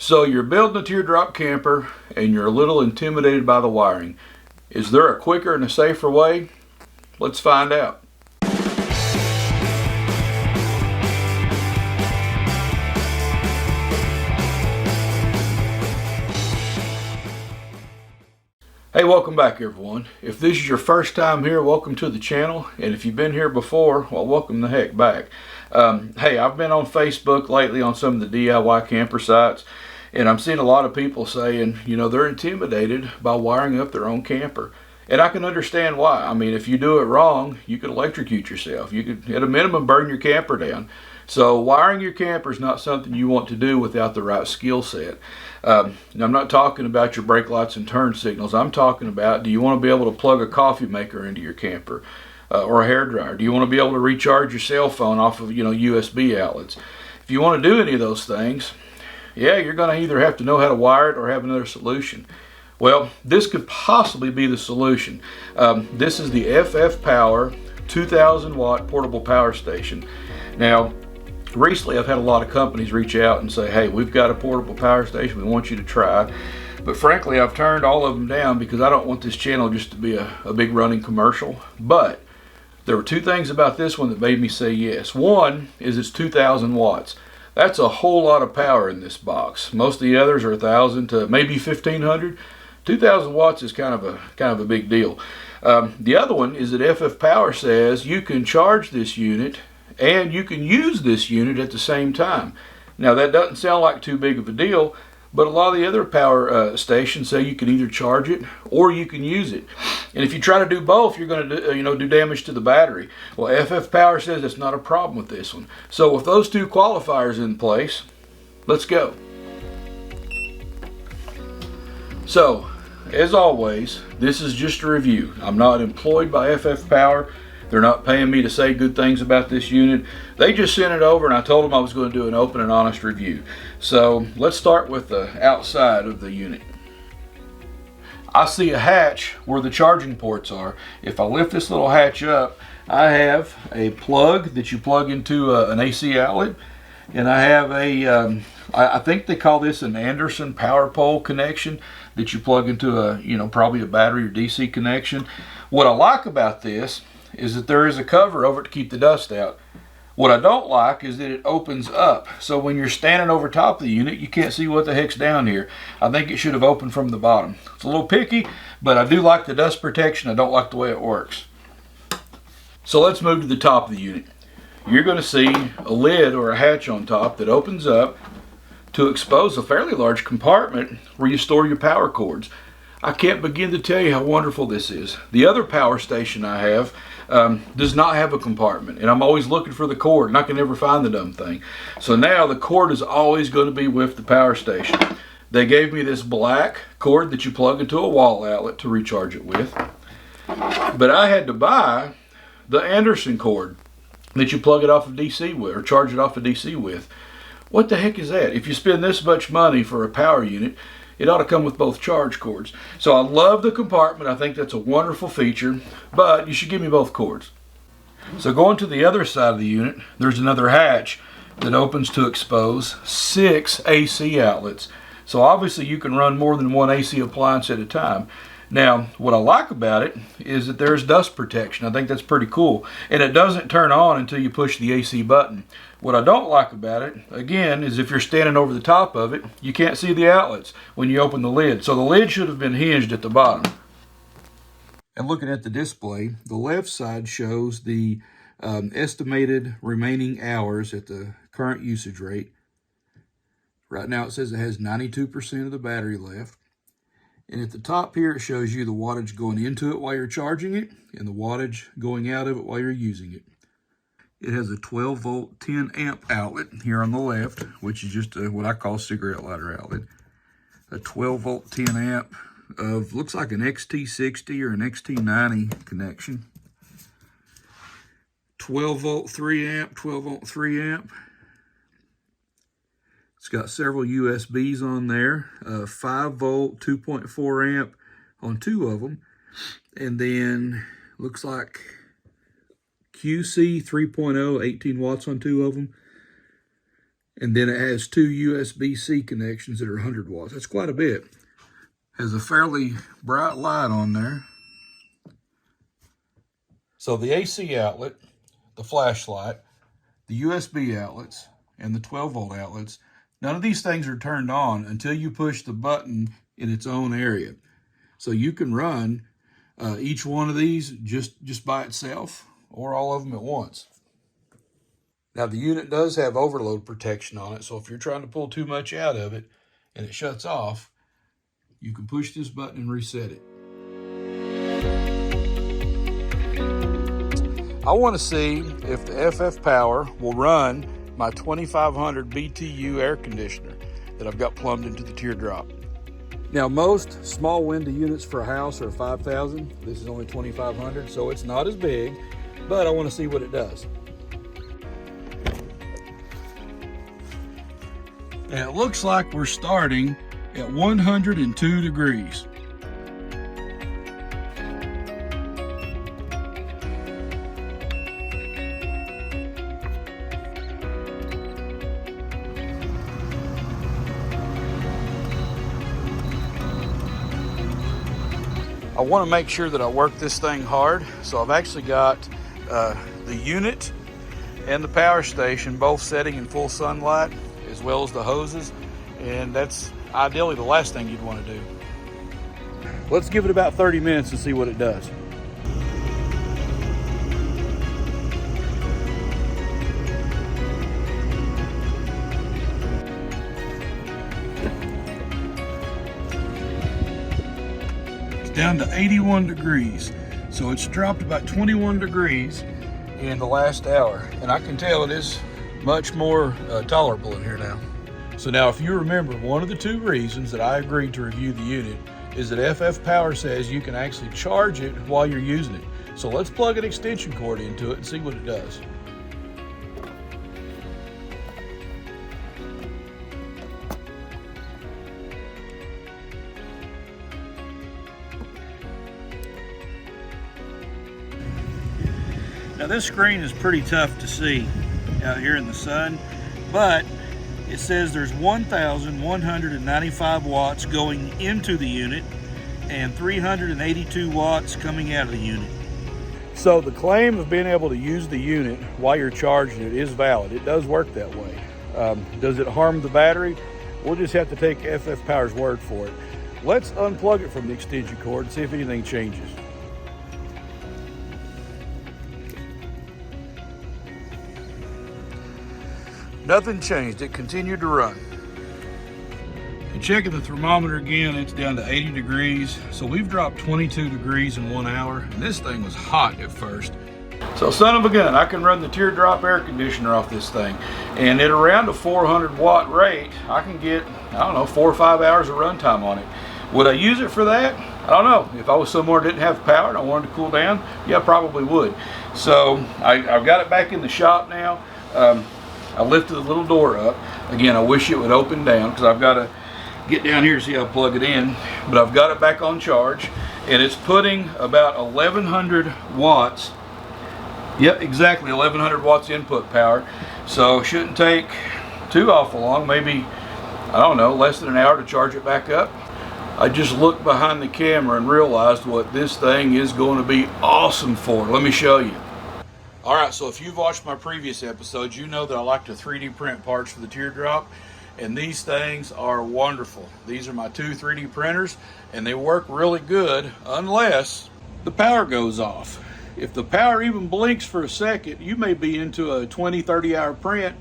So you're building a teardrop camper and you're a little intimidated by the wiring. Is there a quicker and a safer way? Let's find out. Hey, welcome back everyone. If this is your first time here, welcome to the channel. And if you've been here before, well, welcome the heck back. Hey, I've been on Facebook lately on some of the DIY camper sites, and I'm seeing a lot of people saying, you know, they're intimidated by wiring up their own camper. And I can understand why. I mean, if you do it wrong, you could electrocute yourself. You could, at a minimum, burn your camper down. So wiring your camper is not something you want to do without the right skill set. Now, I'm not talking about your brake lights and turn signals. I'm talking about, do you want to be able to plug a coffee maker into your camper or a hairdryer? Do you want to be able to recharge your cell phone off of, USB outlets? If you want to do any of those things, yeah, you're going to either have to know how to wire it or have another solution. Well, this could possibly be the solution. This is the FFpower 2000 watt portable power station. Now, recently I've had a lot of companies reach out and say, hey, we've got a portable power station we want you to try. But frankly, I've turned all of them down because I don't want this channel just to be a big running commercial. But there were two things about this one that made me say yes. One is it's 2000 watts. That's a whole lot of power in this box. Most of the others are 1000 to maybe 1500. 2000 watts is kind of a big deal. The other one is that FFpower says you can charge this unit and you can use this unit at the same time. Now that doesn't sound like too big of a deal, but a lot of the other power stations say you can either charge it or you can use it. And if you try to do both, you're going to do damage to the battery. Well, FFpower says it's not a problem with this one. So with those two qualifiers in place, let's go. So, as always, this is just a review. I'm not employed by FFpower. They're not paying me to say good things about this unit. They just sent it over and I told them I was going to do an open and honest review. So let's start with the outside of the unit. I see a hatch where the charging ports are. If I lift this little hatch up, I have a plug that you plug into an AC outlet, and I have a I think they call this an Anderson power pole connection that you plug into a probably a battery or DC connection. What I like about this is that there is a cover over it to keep the dust out. What I don't like is that it opens up, so when you're standing over top of the unit, you can't see what the heck's down here. I think it should have opened from the bottom. It's a little picky, but I do like the dust protection. I don't like the way it works. So let's move to the top of the unit. You're going to see a lid or a hatch on top that opens up to expose a fairly large compartment where you store your power cords. I can't begin to tell you how wonderful this is. The other power station I have does not have a compartment, and I'm always looking for the cord and I can never find the dumb thing. So now the cord is always going to be with the power station. They gave me this black cord that you plug into a wall outlet to recharge it with, but I had to buy the Anderson cord that you plug it off of DC with or charge it off of DC with. What the heck is that? If you spend this much money for a power unit, it ought to come with both charge cords. So I love the compartment. I think that's a wonderful feature, but you should give me both cords. So going to the other side of the unit, there's another hatch that opens to expose 6 AC outlets. So obviously you can run more than one AC appliance at a time. Now, what I like about it is that there's dust protection. I think that's pretty cool. And it doesn't turn on until you push the AC button. What I don't like about it, again, is if you're standing over the top of it, you can't see the outlets when you open the lid. So the lid should have been hinged at the bottom. And looking at the display, the left side shows the estimated remaining hours at the current usage rate. Right now it says it has 92% of the battery left. And at the top here, it shows you the wattage going into it while you're charging it and the wattage going out of it while you're using it. It has a 12 volt, 10 amp outlet here on the left, which is just what I call cigarette lighter outlet. A 12 volt, 10 amp of, looks like an XT60 or an XT90 connection. 12 volt, 3 amp, 12 volt, 3 amp. It's got several USBs on there, 5 volt, 2.4 amp on 2 of them. And then looks like QC 3.0, 18 watts on 2 of them. And then it has two USB-C connections that are 100 watts. That's quite a bit. Has a fairly bright light on there. So the AC outlet, the flashlight, the USB outlets, and the 12-volt outlets, none of these things are turned on until you push the button in its own area. So you can run each one of these just by itself or all of them at once. Now the unit does have overload protection on it, so if you're trying to pull too much out of it and it shuts off, you can push this button and reset it. I want to see if the FFpower will run my 2500 BTU air conditioner that I've got plumbed into the Teardrop. Now most small window units for a house are 5,000. This is only 2,500, so it's not as big, but I want to see what it does. And it looks like we're starting at 102 degrees. I want to make sure that I work this thing hard, so I've actually got the unit and the power station both setting in full sunlight, as well as the hoses, and that's ideally the last thing you'd want to do. Let's give it about 30 minutes and see what it does. It's down to 81 degrees, so it's dropped about 21 degrees in the last hour, and I can tell it is much more tolerable in here now. So now if you remember, one of the two reasons that I agreed to review the unit is that FFpower says you can actually charge it while you're using it. So let's plug an extension cord into it and see what it does. Now this screen is pretty tough to see out here in the sun, but it says there's 1,195 watts going into the unit and 382 watts coming out of the unit. So the claim of being able to use the unit while you're charging it is valid. It does work that way. Does it harm the battery? We'll just have to take FFpower's word for it. Let's unplug it from the extension cord and see if anything changes. Nothing changed, it continued to run. And checking the thermometer again, it's down to 80 degrees. So we've dropped 22 degrees in 1 hour, and this thing was hot at first. So son of a gun, I can run the Teardrop air conditioner off this thing. And at around a 400 watt rate, I can get, I don't know, 4 or 5 hours of runtime on it. Would I use it for that? I don't know. If I was somewhere that didn't have power and I wanted to cool down, yeah, I probably would. So I've got it back in the shop now. I lifted the little door up. Again, I wish it would open down because I've got to get down here to see how to plug it in. But I've got it back on charge, and it's putting about 1,100 watts. Yep, exactly 1,100 watts input power. So shouldn't take too awful long. Maybe, I don't know, less than an hour to charge it back up. I just looked behind the camera and realized what this thing is going to be awesome for. Let me show you. Alright, so if you've watched my previous episodes, you know that I like to 3D print parts for the Teardrop, and these things are wonderful. These are my two 3D printers, and they work really good unless the power goes off. If the power even blinks for a second, you may be into a 20-30 hour print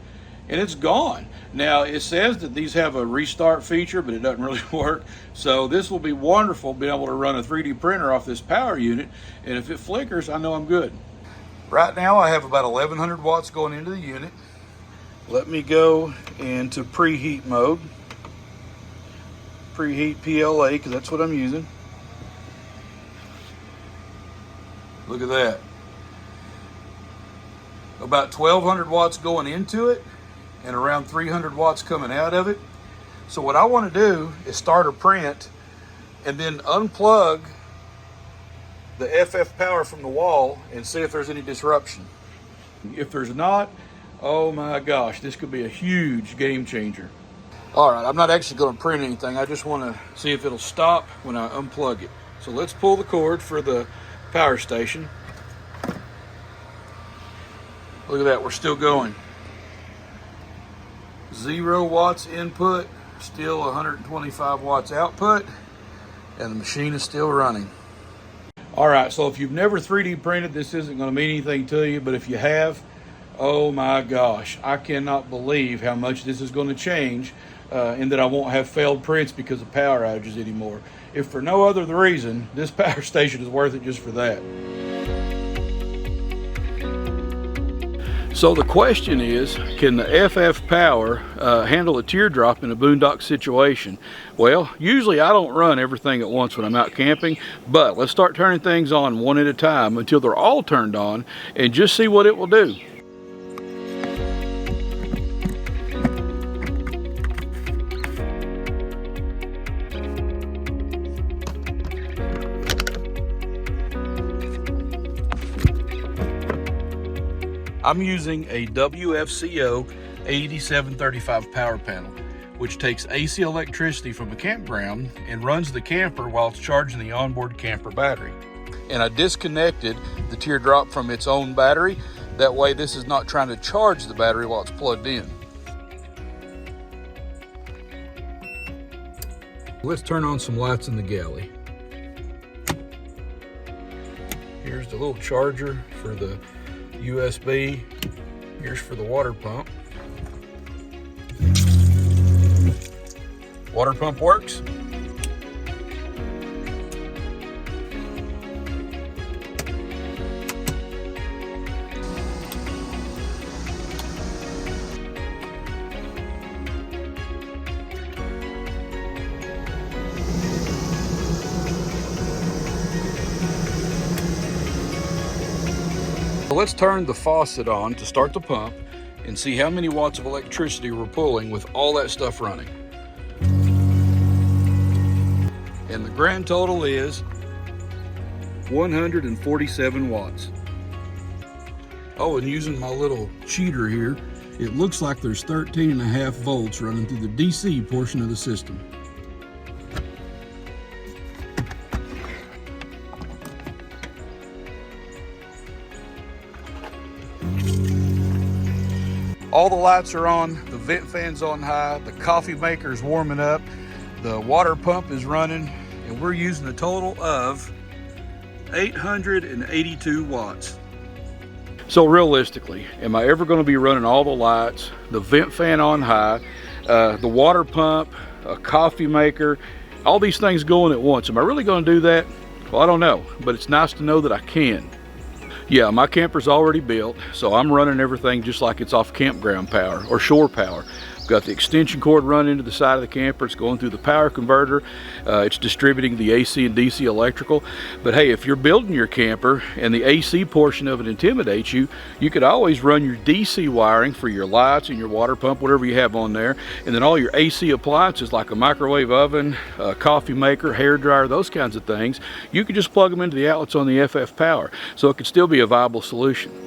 and it's gone. Now it says that these have a restart feature, but it doesn't really work. So this will be wonderful being able to run a 3D printer off this power unit, and if it flickers, I know I'm good. Right now I have about 1,100 watts going into the unit. Let me go into preheat mode. Preheat PLA, because that's what I'm using. Look at that. About 1,200 watts going into it and around 300 watts coming out of it. So what I want to do is start a print and then unplug the FFpower from the wall and see if there's any disruption. If there's not, Oh my gosh, this could be a huge game changer. All right, I'm not actually going to print anything. I just want to see if it'll stop when I unplug it. So let's pull the cord for the power station. Look at that, we're still going. 0 watts input, still 125 watts output, and the machine is still running. All right, so if you've never 3D printed, this isn't going to mean anything to you, but if you have, oh my gosh, I cannot believe how much this is going to change, and that I won't have failed prints because of power outages anymore. If for no other reason, this power station is worth it just for that. So the question is, can the FFpower handle a teardrop in a boondock situation? Well, usually I don't run everything at once when I'm out camping, but let's start turning things on one at a time until they're all turned on and just see what it will do. I'm using a WFCO 8735 power panel, which takes AC electricity from the campground and runs the camper while it's charging the onboard camper battery. And I disconnected the teardrop from its own battery. That way this is not trying to charge the battery while it's plugged in. Let's turn on some lights in the galley. Here's the little charger for the USB. Here's for the water pump. Water pump works. So let's turn the faucet on to start the pump and see how many watts of electricity we're pulling with all that stuff running. And the grand total is 147 watts. Oh, and using my little cheater here, it looks like there's 13.5 volts running through the DC portion of the system. All the lights are on, the vent fan's on high, the coffee maker's warming up, the water pump is running, and we're using a total of 882 watts. So realistically, am I ever going to be running all the lights, the vent fan on high, the water pump, a coffee maker, all these things going at once? Am I really going to do that? Well, I don't know, but it's nice to know that I can. Yeah, my camper's already built, so I'm running everything just like it's off campground power or shore power. Got the extension cord running into the side of the camper. It's going through the power converter. It's distributing the AC and DC electrical. But hey, if you're building your camper and the AC portion of it intimidates you, you could always run your DC wiring for your lights and your water pump, whatever you have on there, and then all your AC appliances like a microwave oven, a coffee maker, hair dryer, those kinds of things, you could just plug them into the outlets on the FFpower. So it could still be a viable solution.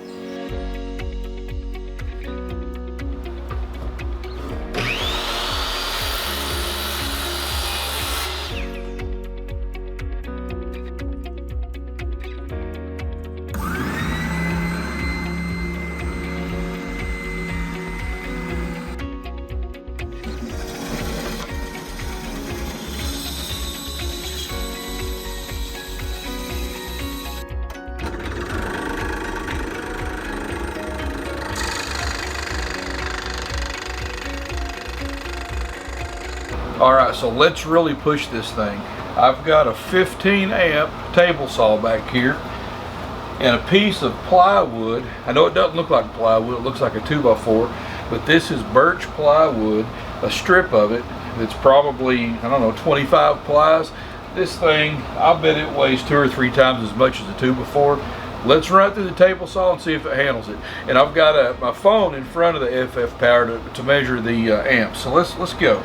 All right, so let's really push this thing. I've got a 15 amp table saw back here and a piece of plywood. I know it doesn't look like plywood, it looks like a 2x4, but this is birch plywood, a strip of it that's probably, I don't know, 25 plies. This thing, I bet it weighs 2 or 3 times as much as the 2x4. Let's run it through the table saw and see if it handles it. And I've got my phone in front of the FFpower to measure the amps. So let's go.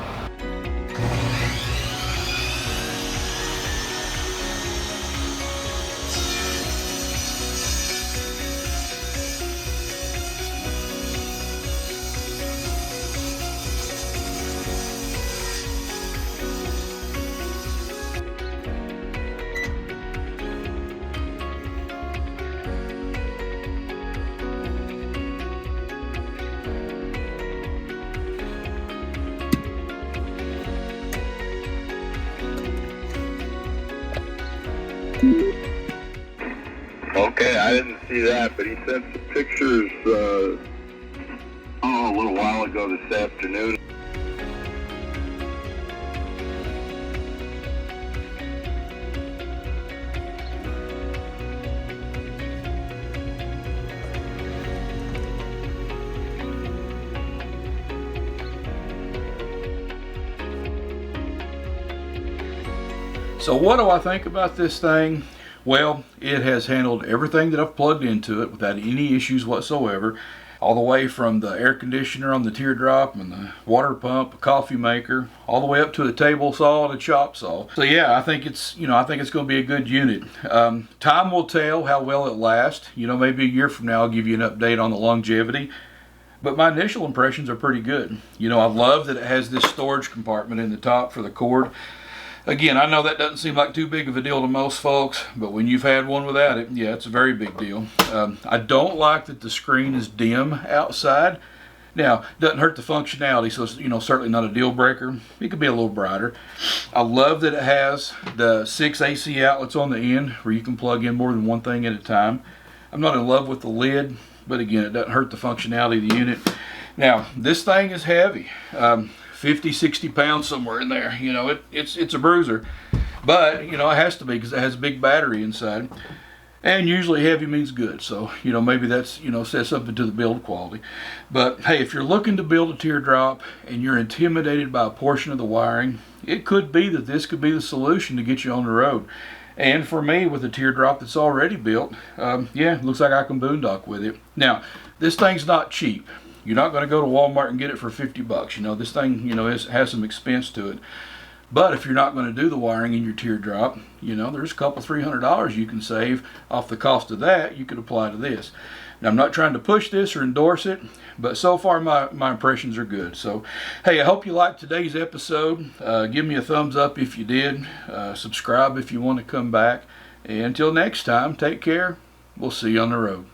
Okay, I didn't see that, but he sent some pictures a little while ago this afternoon. So what do I think about this thing? Well, it has handled everything that I've plugged into it without any issues whatsoever, all the way from the air conditioner on the Teardrop and the water pump, a coffee maker, all the way up to a table saw and a chop saw. So yeah, I think it's going to be a good unit. Time will tell how well it lasts. Maybe a year from now I'll give you an update on the longevity. But my initial impressions are pretty good. I love that it has this storage compartment in the top for the cord. Again, I know that doesn't seem like too big of a deal to most folks, but when you've had one without it, yeah, it's a very big deal. I don't like that the screen is dim outside. Now, it doesn't hurt the functionality, so it's certainly not a deal breaker. It could be a little brighter. I love that it has the 6 AC outlets on the end where you can plug in more than one thing at a time. I'm not in love with the lid, but again, it doesn't hurt the functionality of the unit. Now, this thing is heavy. 50, 60 pounds somewhere in there. It's a bruiser, but it has to be because it has a big battery inside, and usually heavy means good. So maybe that's says something to the build quality. But hey, if you're looking to build a Teardrop and you're intimidated by a portion of the wiring, it could be that this could be the solution to get you on the road. And for me, with a Teardrop that's already built, yeah, it looks like I can boondock with it. Now, this thing's not cheap. You're not going to go to Walmart and get it for 50 bucks. This thing, has some expense to it. But if you're not going to do the wiring in your Teardrop, there's a couple $300 you can save off the cost of that. You could apply to this. Now, I'm not trying to push this or endorse it, but so far my impressions are good. So, hey, I hope you liked today's episode. Give me a thumbs up if you did. Subscribe if you want to come back. And until next time, take care. We'll see you on the road.